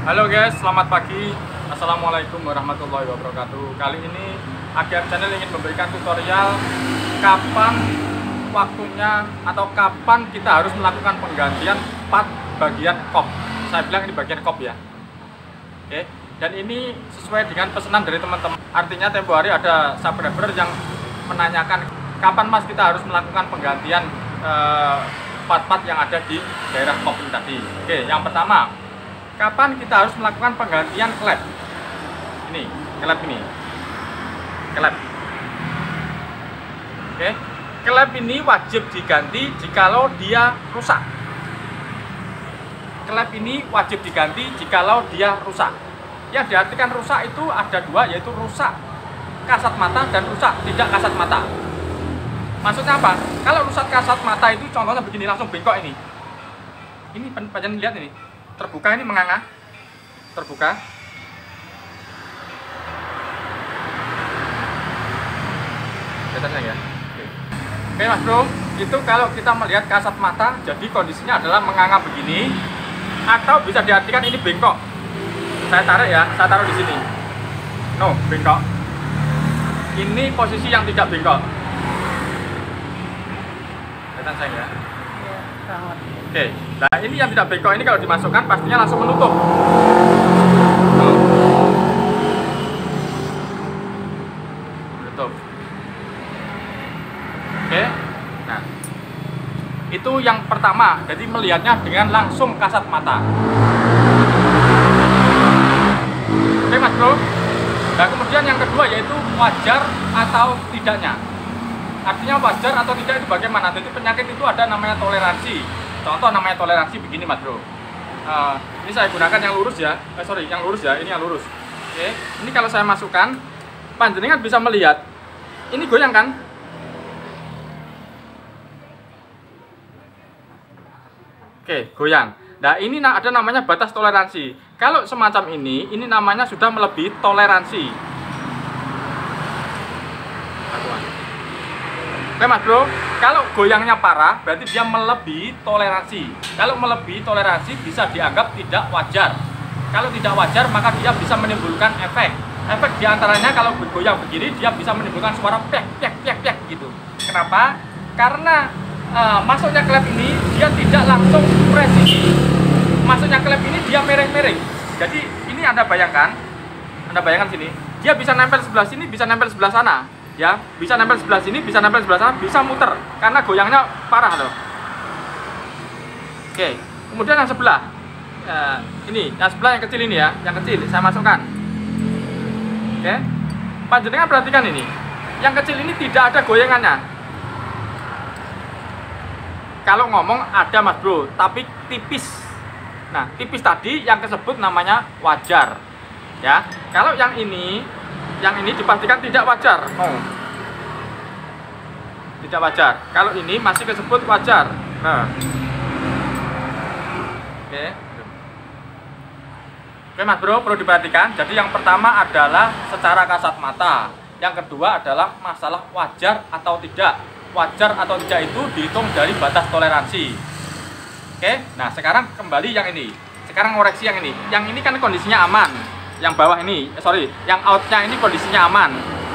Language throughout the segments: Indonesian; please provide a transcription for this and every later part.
Halo guys, selamat pagi. Assalamualaikum warahmatullahi wabarakatuh. Kali ini AGM Channel ingin memberikan tutorial kapan waktunya atau kapan kita harus melakukan penggantian part bagian kop. Saya bilang ini bagian kop ya. Oke. Dan ini sesuai dengan pesanan dari teman-teman. Artinya tempo hari ada subscriber yang menanyakan kapan mas kita harus melakukan penggantian part-part yang ada di daerah kop ini tadi. Oke, yang pertama, kapan kita harus melakukan penggantian klep? Ini, klep ini. Klep. Oke. Klep ini wajib diganti jikalau dia rusak. Klep ini wajib diganti jikalau dia rusak. Yang diartikan rusak itu ada dua, yaitu rusak kasat mata dan rusak tidak kasat mata. Maksudnya apa? Kalau rusak kasat mata itu contohnya begini, langsung bengkok ini. Ini panjang lihat ini. Terbuka ini menganga, terbuka. Kelihatan ya. Oke mas bro, itu kalau kita melihat kasat mata, jadi kondisinya adalah menganga begini, atau bisa diartikan ini bengkok. Saya tarik ya, saya taruh di sini. No, bengkok. Ini posisi yang tidak bengkok. Kelihatan saya ya. Oke, nah ini yang tidak bengkok ini kalau dimasukkan pastinya langsung menutup. Menutup. Oke, nah itu yang pertama. Jadi melihatnya dengan langsung kasat mata. Oke mas bro. Nah kemudian yang kedua yaitu wajar atau tidaknya. Artinya wajar atau tidak itu bagaimana? Jadi penyakit itu ada namanya toleransi. Contoh namanya toleransi begini mas bro. Ini saya gunakan yang lurus ya. Yang lurus ya. Ini yang lurus. Oke. Ini kalau saya masukkan, panjenengan bisa melihat. Ini goyang kan? Oke, goyang. Nah ini ada namanya batas toleransi. Kalau semacam ini namanya sudah melebihi toleransi. Oke mas bro, kalau goyangnya parah berarti dia melebihi toleransi. Kalau melebihi toleransi bisa dianggap tidak wajar. Kalau tidak wajar maka dia bisa menimbulkan efek. Efek diantaranya kalau bergoyang begini dia bisa menimbulkan suara pek gitu. Kenapa? Karena masuknya klep ini dia tidak langsung presisi. Masuknya klep ini dia miring-miring. Jadi ini Anda bayangkan sini, dia bisa nempel sebelah sini, bisa nempel sebelah sana. Ya, bisa nempel sebelah sini, bisa nempel sebelah sana, bisa muter karena goyangnya parah loh. Oke, kemudian yang sebelah, ini yang sebelah yang kecil ini ya, yang kecil saya masukkan. Oke, panjenengan perhatikan ini, yang kecil ini tidak ada goyangannya. Kalau ngomong ada mas bro, tapi tipis. Nah, tipis tadi yang disebut namanya wajar. Ya, kalau yang ini dipastikan tidak wajar. Oh. Tidak wajar. Kalau ini masih disebut wajar. Nah. Oke mas bro, perlu diperhatikan. Jadi yang pertama adalah secara kasat mata. Yang kedua adalah masalah wajar atau tidak. Wajar atau tidak itu dihitung dari batas toleransi. Oke, nah sekarang kembali yang ini. Sekarang koreksi yang ini. Yang ini kan kondisinya aman. Yang bawah ini, yang outnya ini kondisinya aman.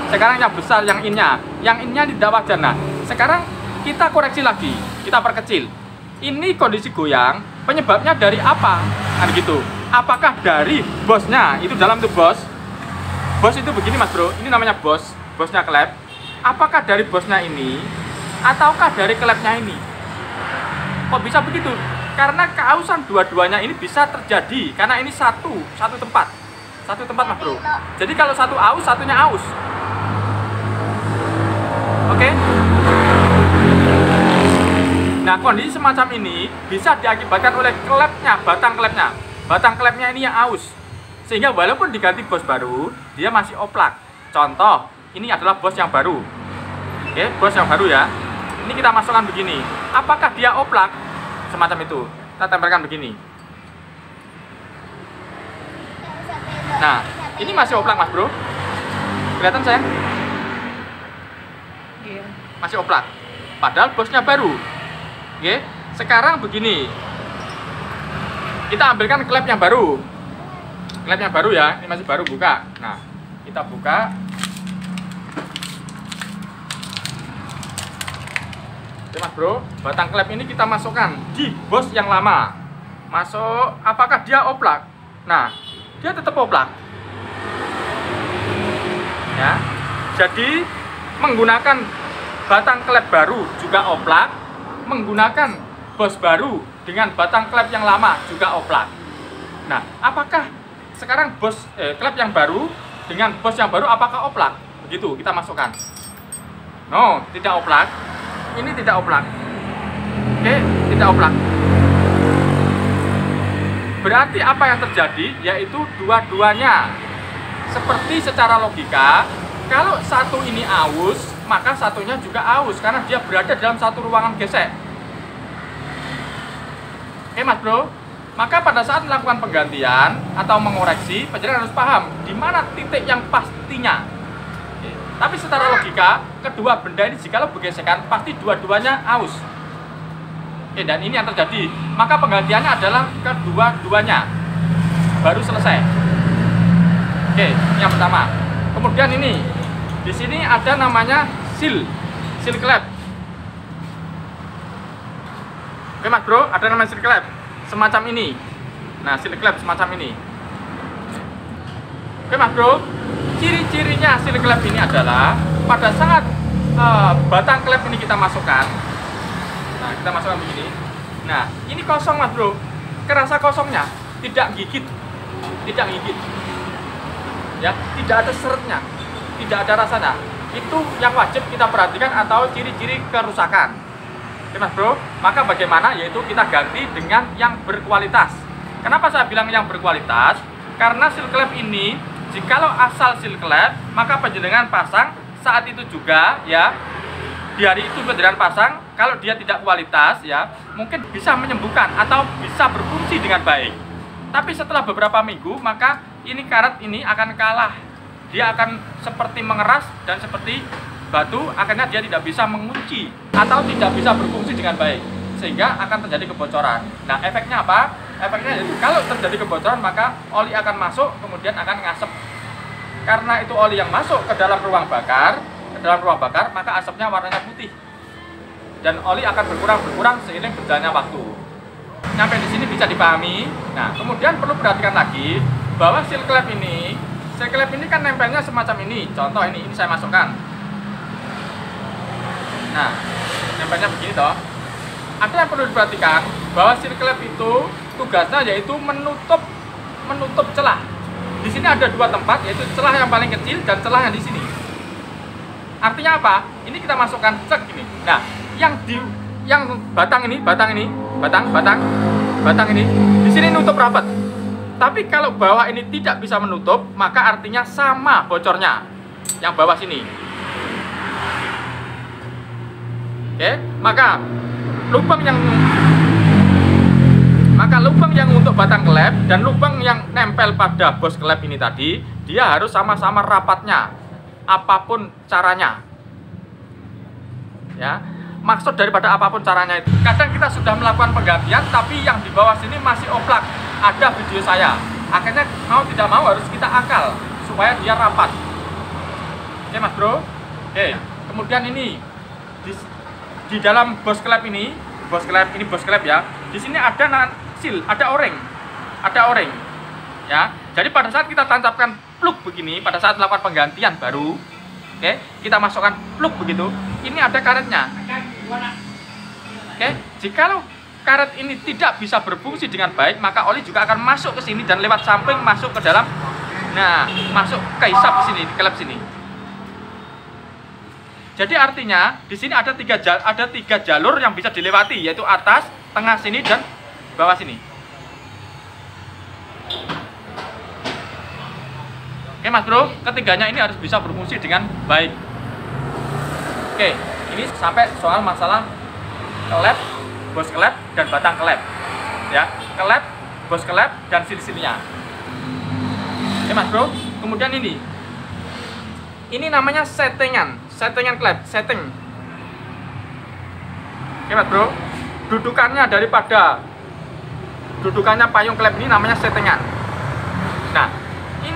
Sekarang yang besar, yang innya tidak wajar. Nah, sekarang kita koreksi lagi, kita perkecil. Ini kondisi goyang, penyebabnya dari apa? Kan gitu. Apakah dari bosnya? Itu dalam itu bos. Bos itu begini mas bro, ini namanya bosnya klep. Apakah dari bosnya ini, ataukah dari klepnya ini? Kok bisa begitu? Karena keausan dua-duanya ini bisa terjadi, karena ini satu tempat. Satu tempat mas bro. Jadi kalau satu aus, satunya aus. Oke. Nah kondisi semacam ini bisa diakibatkan oleh klepnya, batang klepnya. Batang klepnya ini yang aus. Sehingga walaupun diganti bos baru, dia masih oplak. Contoh, ini adalah bos yang baru. Oke, bos yang baru ya. Ini kita masukkan begini. Apakah dia oplak? Semacam itu. Kita tempelkan begini. Nah, ini masih oplak mas bro. Kelihatan saya? Iya. Masih oplak. Padahal bosnya baru. Oke. Sekarang begini. Kita ambilkan klep yang baru. Klepnya baru ya, ini masih baru buka. Nah, kita buka. Oke Mas Bro, batang klep ini kita masukkan di bos yang lama. Masuk, apakah dia oplak? Nah, dia tetap oplak. Ya, jadi menggunakan batang klep baru juga oplak, menggunakan bos baru dengan batang klep yang lama juga oplak. Nah, apakah sekarang klep yang baru dengan bos yang baru apakah oplak? Begitu kita masukkan. No, tidak oplak. Ini tidak oplak. Oke, tidak oplak. Berarti apa yang terjadi? Yaitu dua-duanya. Seperti secara logika, kalau satu ini aus, maka satunya juga aus karena dia berada dalam satu ruangan gesek. Oke Mas Bro, maka pada saat melakukan penggantian atau mengoreksi, penjenengan harus paham di mana titik yang pastinya. Oke. Tapi secara logika, kedua benda ini jikalau bergesekan pasti dua-duanya aus. Oke, dan ini yang terjadi. Maka penggantiannya adalah kedua-duanya. Baru selesai. Oke, ini yang pertama. Kemudian ini, di sini ada namanya seal klep. Oke Mas Bro, ada namanya seal klep semacam ini. Nah, seal klep semacam ini. Oke Mas Bro, ciri-cirinya seal klep ini adalah pada saat batang klep ini kita masukkan. Nah, kita masukkan begini. Nah, ini kosong Mas Bro. Kerasa kosongnya, tidak gigit. Tidak gigit. Ya, tidak ada seretnya, tidak ada rasanya. Itu yang wajib kita perhatikan atau ciri-ciri kerusakan. Oke Mas Bro, maka bagaimana? Yaitu kita ganti dengan yang berkualitas. Kenapa saya bilang yang berkualitas? Karena seal klep ini, jikalau asal seal klep, maka penjenengan pasang saat itu juga ya. Di hari itu penjenengan pasang, kalau dia tidak kualitas ya, mungkin bisa menyembuhkan atau bisa berfungsi dengan baik. Tapi setelah beberapa minggu, maka ini karet ini akan kalah. Dia akan seperti mengeras dan seperti batu, akhirnya dia tidak bisa mengunci atau tidak bisa berfungsi dengan baik, sehingga akan terjadi kebocoran. Nah, efeknya apa? Efeknya yaitu kalau terjadi kebocoran maka oli akan masuk, kemudian akan ngasep. Karena itu oli yang masuk ke dalam ruang bakar, maka asapnya warnanya putih. Dan oli akan berkurang seiring berjalannya waktu. Sampai di sini bisa dipahami. Nah, kemudian perlu perhatikan lagi bahwa seal klep ini kan nempelnya semacam ini. Contoh ini saya masukkan. Nah, nempelnya begini toh. Ada yang perlu diperhatikan bahwa seal klep itu tugasnya yaitu menutup celah. Di sini ada dua tempat, yaitu celah yang paling kecil dan celah yang di sini. Artinya apa? Ini kita masukkan cek ini. Nah, yang batang ini di sini nutup rapat. Tapi kalau bawah ini tidak bisa menutup, maka artinya sama bocornya yang bawah sini. Oke, maka lubang yang untuk batang klep dan lubang yang nempel pada bos klep ini tadi, dia harus sama-sama rapatnya, apapun caranya. Ya, maksud daripada apapun caranya itu, kadang kita sudah melakukan penggantian, tapi yang di bawah sini masih oplak. Ada video saya, akhirnya mau tidak mau harus kita akal supaya dia rapat. Oke Mas Bro. Oke, kemudian ini di dalam bos klep ini bos klep ya. Di sini ada seal, ada o-ring, ya. Jadi pada saat kita tancapkan plug begini, pada saat melakukan penggantian baru, oke, kita masukkan plug begitu, ini ada karetnya. Oke, jikalau karet ini tidak bisa berfungsi dengan baik, maka oli juga akan masuk ke sini dan lewat samping masuk ke dalam. Nah, masuk ke hisap di sini, di klep sini. Jadi artinya di sini ada tiga jalur yang bisa dilewati, yaitu atas, tengah sini dan bawah sini. Oke Mas Bro, ketiganya ini harus bisa berfungsi dengan baik. Oke, ini sampai soal masalah klep, bos klep dan batang klep, ya, klep, bos klep dan silsilnya. Oke Mas Bro, kemudian ini namanya settingan klep, setting. Oke Mas Bro, dudukannya payung klep ini namanya settingan. Nah,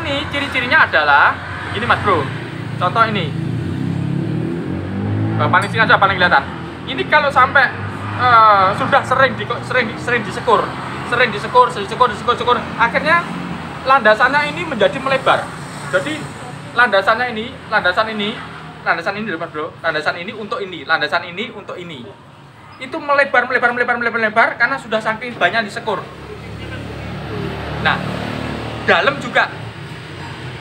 ini ciri-cirinya adalah begini Mas Bro. Contoh ini. Paling sini aja paling kelihatan. Ini kalau sampai sudah sering disekur, akhirnya landasannya ini menjadi melebar. Jadi landasan ini Mas Bro, landasan ini untuk ini, landasan ini untuk ini. Itu melebar karena sudah saking banyak disekur. Nah, dalam juga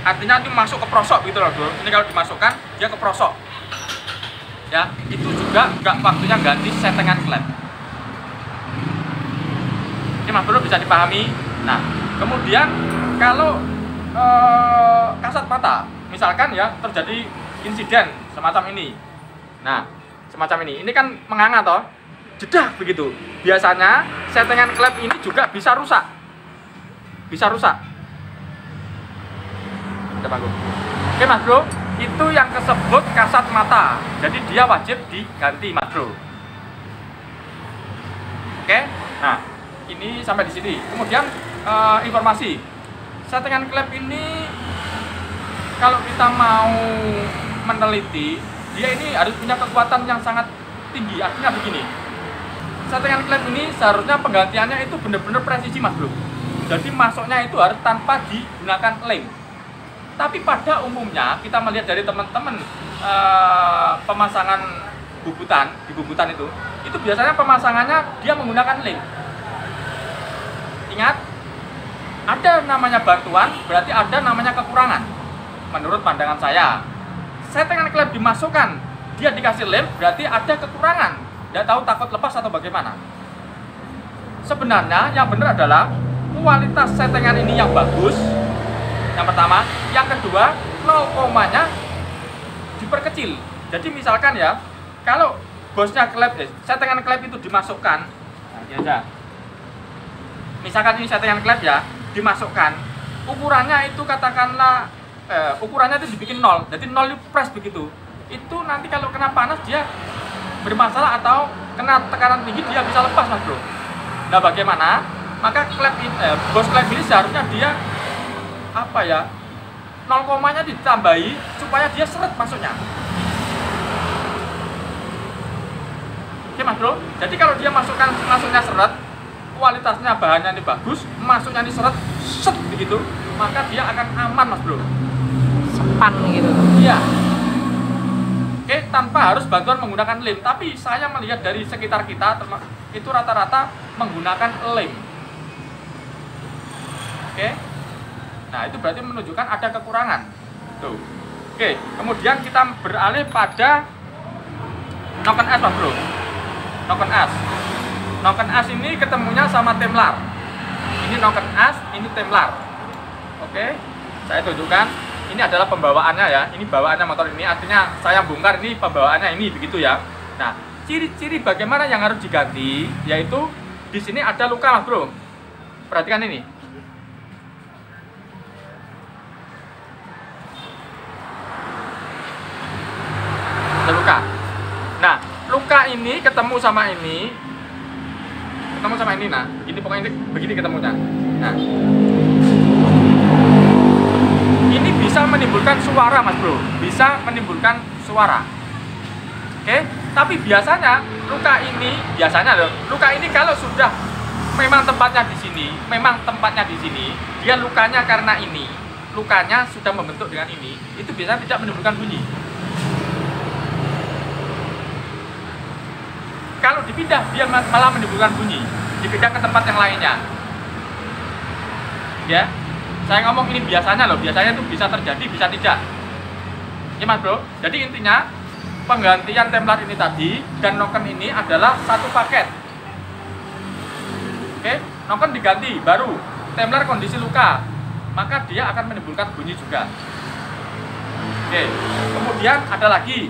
artinya ini masuk ke prosok gitu loh Bro. Ini kalau dimasukkan dia ke prosok. Ya, itu juga nggak waktunya ganti setengan klep. Ini Mas Bro bisa dipahami. Nah, kemudian kalau kasat mata, misalkan ya terjadi insiden semacam ini. Nah, semacam ini kan menganga toh, jedak begitu. Biasanya setengan klep ini juga bisa rusak. Oke Mas Bro, itu yang disebut kasat mata. Jadi dia wajib diganti Mas Bro. Oke, nah ini sampai di sini. Kemudian informasi setengan klep ini kalau kita mau meneliti, dia ini harus punya kekuatan yang sangat tinggi. Artinya begini, setengan klep ini seharusnya penggantiannya itu benar-benar presisi Mas Bro. Jadi masuknya itu harus tanpa digunakan lem. Tapi pada umumnya kita melihat dari teman-teman pemasangan bubutan di bubutan itu biasanya pemasangannya dia menggunakan lem. Ingat, ada namanya bantuan berarti ada namanya kekurangan. Menurut pandangan saya, setengan klep dimasukkan dia dikasih lem berarti ada kekurangan. Tidak tahu takut lepas atau bagaimana. Sebenarnya yang benar adalah kualitas setengan ini yang bagus. Yang pertama, yang kedua, 0,-nya diperkecil. Jadi misalkan ya, kalau bosnya klep, setengan klep itu dimasukkan, nah ini aja. Misalkan ini setengan klep ya, dimasukkan, ukurannya itu katakanlah, ukurannya itu dibikin 0, jadi 0 press begitu. Itu nanti kalau kena panas dia bermasalah atau kena tekanan tinggi dia bisa lepas Mas Bro. Nah bagaimana? Maka klep bos klep ini seharusnya dia 0,-nya ditambahi supaya dia seret masuknya. Oke Mas Bro, jadi kalau dia masuknya seret, kualitasnya bahannya ini bagus, masuknya ini seret, set begitu, maka dia akan aman Mas Bro. Sepan gitu. Iya. Oke, tanpa harus bantuan menggunakan lem. Tapi saya melihat dari sekitar kita itu rata-rata menggunakan lem. Oke. Nah, itu berarti menunjukkan ada kekurangan. Tuh. Oke, kemudian kita beralih pada noken as Mas Bro. Noken as. Noken as ini ketemunya sama temlar. Ini noken as, ini temlar. Oke. Saya tunjukkan. Ini adalah pembawaannya ya. Ini bawaannya motor ini, artinya saya bongkar ini pembawaannya ini begitu ya. Nah, ciri-ciri bagaimana yang harus diganti yaitu di sini ada luka Mas Bro. Perhatikan ini. Ada luka. Nah, luka ini ketemu sama ini. Nah, ini pokoknya begini ketemunya. Nah, ini bisa menimbulkan suara Mas Bro, bisa menimbulkan suara. Oke, tapi biasanya luka ini kalau sudah memang tempatnya di sini, dia lukanya karena ini, lukanya sudah membentuk dengan ini, itu biasanya tidak menimbulkan bunyi. Kalau dipindah dia malah menimbulkan bunyi, dipindah ke tempat yang lainnya. Ya. Saya ngomong ini biasanya loh, biasanya itu bisa terjadi, bisa tidak. Ya Mas Bro, jadi intinya penggantian templar ini tadi dan noken ini adalah satu paket. Oke, noken diganti, baru templar kondisi luka, maka dia akan menimbulkan bunyi juga. Oke, kemudian ada lagi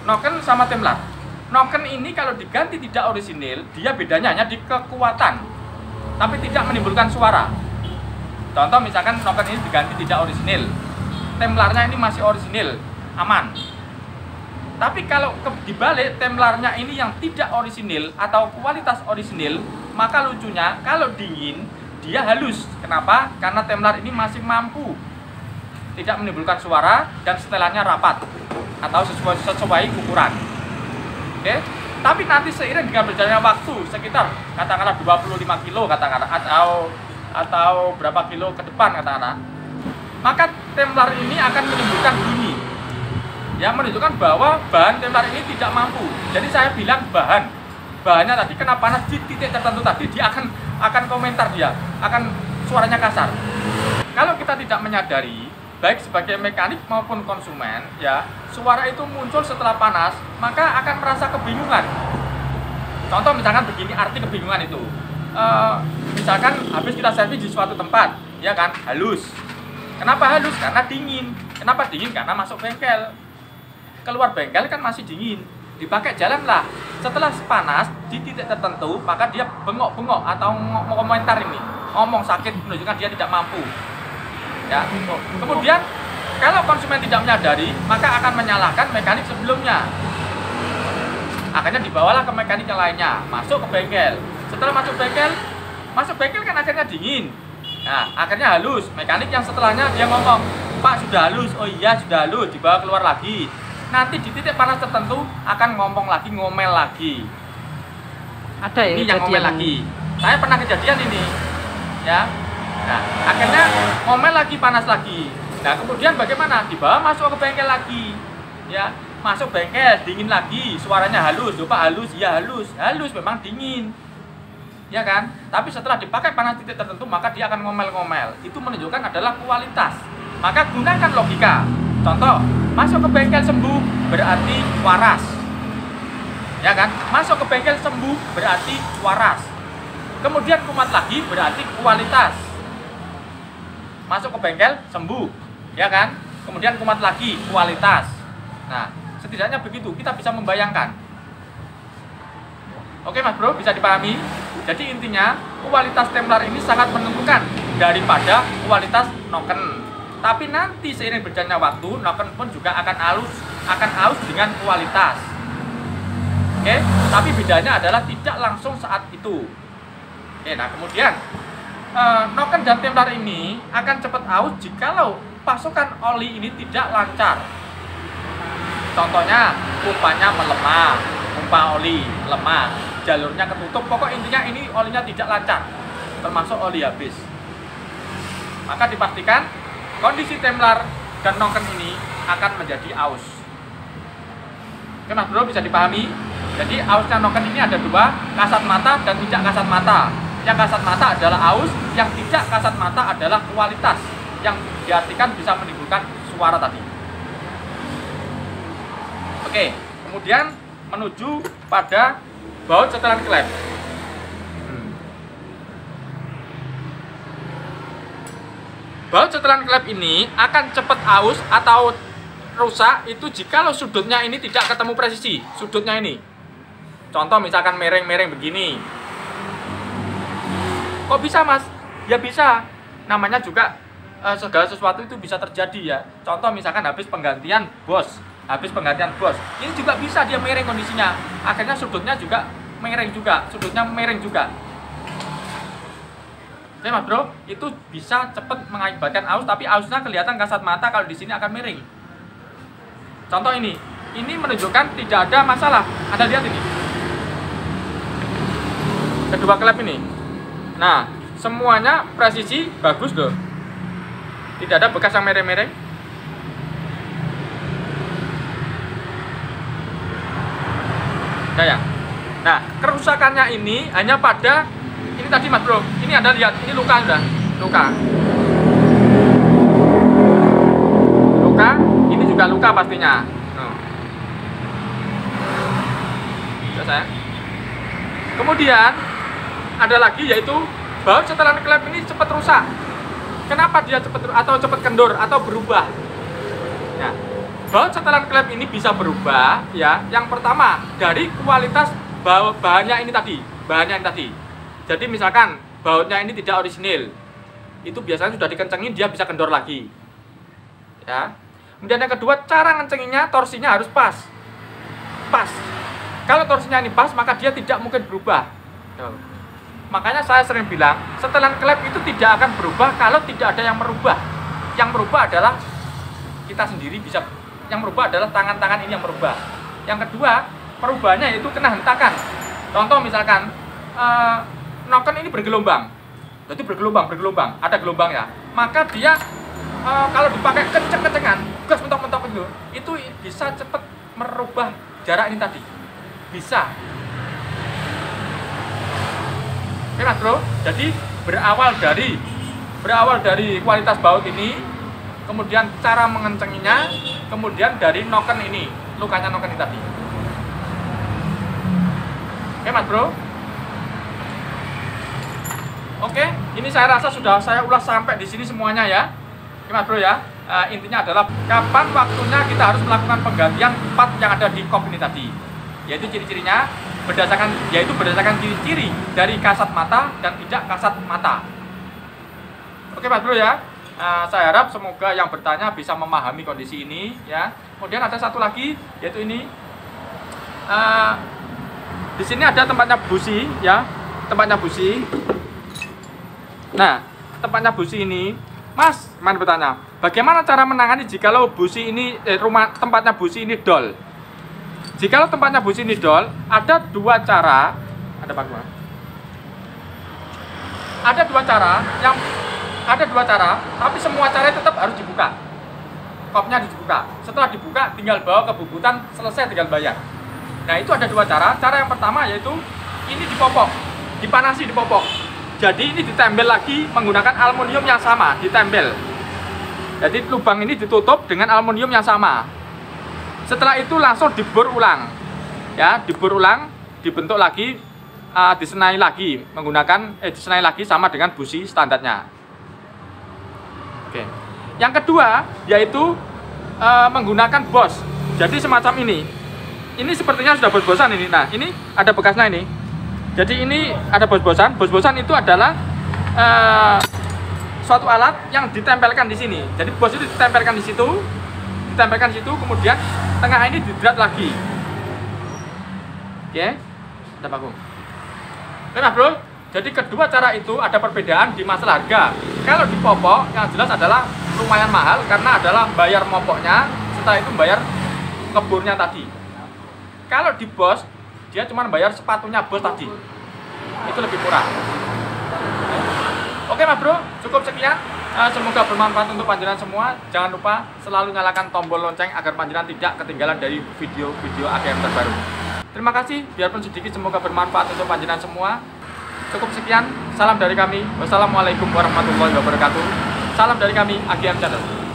noken sama templar. Noken ini kalau diganti tidak orisinil, dia bedanya hanya di kekuatan, tapi tidak menimbulkan suara. Contoh misalkan noken ini diganti tidak orisinil, templarnya ini masih orisinil, aman. Tapi kalau dibalik templarnya ini yang tidak orisinil atau kualitas orisinil, maka lucunya kalau dingin dia halus. Kenapa? Karena templar ini masih mampu tidak menimbulkan suara, dan setelannya rapat atau sesuai ukuran. Oke. Tapi nanti seiring dengan berjalannya waktu sekitar katakanlah 25 kilo katakanlah atau berapa kilo ke depan katakanlah, maka templar ini akan menimbulkan bunyi yang menunjukkan bahwa bahan templar ini tidak mampu. Jadi saya bilang bahannya tadi kena panas di titik tertentu tadi, dia akan komentar, dia akan suaranya kasar. Kalau kita tidak menyadari, baik sebagai mekanik maupun konsumen, ya, suara itu muncul setelah panas, maka akan merasa kebingungan. Contoh misalkan begini, arti kebingungan itu, misalkan habis kita servis di suatu tempat, ya kan, halus. Kenapa halus? Karena dingin. Kenapa dingin? Karena masuk bengkel. Keluar bengkel kan masih dingin. Dipakai jalan lah. Setelah panas di titik tertentu, maka dia bengok-bengok atau mau komentar ini, ngomong sakit, menunjukkan dia tidak mampu. Ya. Kemudian kalau konsumen tidak menyadari, maka akan menyalahkan mekanik sebelumnya. Akhirnya dibawalah ke mekanik yang lainnya, masuk ke bengkel. Setelah masuk bengkel kan akhirnya dingin. Nah, akhirnya halus. Mekanik yang setelahnya dia ngomong, "Pak, sudah halus." "Oh iya, sudah halus." Dibawa keluar lagi. Nanti di titik panas tertentu akan ngomong lagi, ngomel lagi. Ada ya ini yang ngomel lagi. Saya pernah kejadian ini. Ya. Nah, akhirnya ngomel lagi, panas lagi. Nah, kemudian bagaimana? Dibawa masuk ke bengkel lagi. Ya, masuk bengkel, dingin lagi, suaranya halus. "Loh, Pak, halus." "Ya, halus." Halus memang dingin. Ya kan? Tapi setelah dipakai panas titik tertentu, maka dia akan ngomel-ngomel. Itu menunjukkan adalah kualitas. Maka gunakan logika. Contoh, masuk ke bengkel sembuh berarti waras. Ya kan? Masuk ke bengkel sembuh berarti waras. Kemudian kumat lagi berarti kualitas. Masuk ke bengkel sembuh, ya kan? Kemudian kumat lagi, kualitas. Nah, setidaknya begitu kita bisa membayangkan. Oke Mas Bro, bisa dipahami? Jadi intinya kualitas templar ini sangat menentukan daripada kualitas noken. Tapi nanti seiring berjalannya waktu, noken pun juga akan aus dengan kualitas. Oke, tapi bedanya adalah tidak langsung saat itu. Oke, nah kemudian noken dan templar ini akan cepat aus jikalau pasokan oli ini tidak lancar. Contohnya, pumpanya melemah, pompa oli lemah, jalurnya ketutup, pokok intinya ini olinya tidak lancar, termasuk oli habis. Maka dipastikan kondisi templar dan noken ini akan menjadi aus. Oke Mas Bro, bisa dipahami? Jadi ausnya noken ini ada dua, kasat mata dan tidak kasat mata. Yang kasat mata adalah aus, yang tidak kasat mata adalah kualitas, yang diartikan bisa menimbulkan suara tadi. Oke, kemudian menuju pada baut setelan klep. Baut setelan klep ini akan cepat aus atau rusak itu jikalau sudutnya ini tidak ketemu presisi, sudutnya ini. Contoh misalkan mereng-mereng begini. Kok bisa Mas? Ya bisa. Namanya juga segala sesuatu itu bisa terjadi ya. Contoh misalkan habis penggantian bos. Ini juga bisa dia mereng kondisinya. Akhirnya sudutnya juga mereng juga. Oke Mas Bro, itu bisa cepat mengakibatkan aus, tapi ausnya kelihatan kasat mata kalau di sini akan miring. Contoh ini menunjukkan tidak ada masalah. Anda lihat ini. Kedua klep ini. Nah, semuanya presisi bagus loh. Tidak ada bekas yang mereng-mereng. Ya. Nah, kerusakannya ini hanya pada ini tadi Mas Bro. Ini Anda lihat, ini luka sudah. Luka, ini juga luka pastinya. Saya. Kemudian ada lagi yaitu baut setelan klep ini cepat rusak. Kenapa dia cepat kendor atau berubah? Ya, baut setelan klep ini bisa berubah ya. Yang pertama dari kualitas bahannya ini tadi. Jadi misalkan bautnya ini tidak orisinil, itu biasanya sudah dikencengin dia bisa kendor lagi. Ya. Kemudian yang kedua, cara ngencenginnya torsinya harus pas. Kalau torsinya ini pas, maka dia tidak mungkin berubah. Makanya saya sering bilang, setelan klep itu tidak akan berubah kalau tidak ada yang merubah. Yang merubah adalah kita sendiri bisa, yang merubah adalah tangan-tangan ini yang merubah. Yang kedua, perubahannya yaitu kena hentakan. Contoh misalkan noken ini bergelombang, jadi bergelombang, ada gelombang ya. Maka dia kalau dipakai kenceng-kencengan, gas mentok-mentok itu bisa cepat merubah jarak ini tadi. Bisa. Oke Mas Bro, jadi berawal dari kualitas baut ini, kemudian cara mengencenginya, kemudian dari noken ini, lukanya noken ini tadi. Oke Mas Bro. Oke, ini saya rasa sudah saya ulas sampai di sini semuanya ya. Oke Mas Bro ya. Intinya adalah kapan waktunya kita harus melakukan penggantian part yang ada di kop ini tadi. Yaitu ciri-cirinya berdasarkan ciri-ciri dari kasat mata dan tidak kasat mata. Oke Mas Bro ya. Saya harap semoga yang bertanya bisa memahami kondisi ini ya. Kemudian ada satu lagi yaitu ini. Di sini ada tempatnya busi ya. Tempatnya busi. Nah, tempatnya busi ini, Mas, mana bertanya, bagaimana cara menangani jikalau busi ini tempatnya busi ini dol? Jikalau tempatnya busi ini dol, ada dua cara. Ada dua cara, tapi semua cara tetap harus dibuka. Kopnya dibuka. Setelah dibuka, tinggal bawa ke bubutan, selesai tinggal bayar. Nah, itu ada dua cara. Cara yang pertama yaitu ini dipopok, dipanasi dipopok. Jadi ini ditempel lagi menggunakan aluminium yang sama, ditempel. Jadi lubang ini ditutup dengan aluminium yang sama. Setelah itu langsung dibor ulang. Ya, dibor ulang, dibentuk lagi, disenai lagi menggunakan disenai lagi sama dengan busi standarnya. Oke. Yang kedua yaitu menggunakan bos. Jadi semacam ini. Ini sepertinya sudah bos-bosan ini. Nah, ini ada bekasnya ini. Jadi ini ada bos-bosan. Bos-bosan itu adalah suatu alat yang ditempelkan di sini. Jadi bos itu ditempelkan di situ, kemudian tengah ini didrat lagi. Oke, ada bagus. Oke Mas Bro. Jadi kedua cara itu ada perbedaan di masalah harga. Kalau di popok yang jelas adalah lumayan mahal karena adalah bayar mopoknya, setelah itu bayar ngebornya tadi. Kalau di bos dia cuma bayar sepatunya bos tadi, itu lebih murah. Oke Mas Bro, cukup sekian. Semoga bermanfaat untuk panjenengan semua. Jangan lupa selalu nyalakan tombol lonceng agar panjenengan tidak ketinggalan dari video-video AGM terbaru. Terima kasih, biarpun sedikit semoga bermanfaat untuk panjenengan semua. Cukup sekian, salam dari kami. Wassalamualaikum warahmatullahi wabarakatuh. Salam dari kami AGM Channel.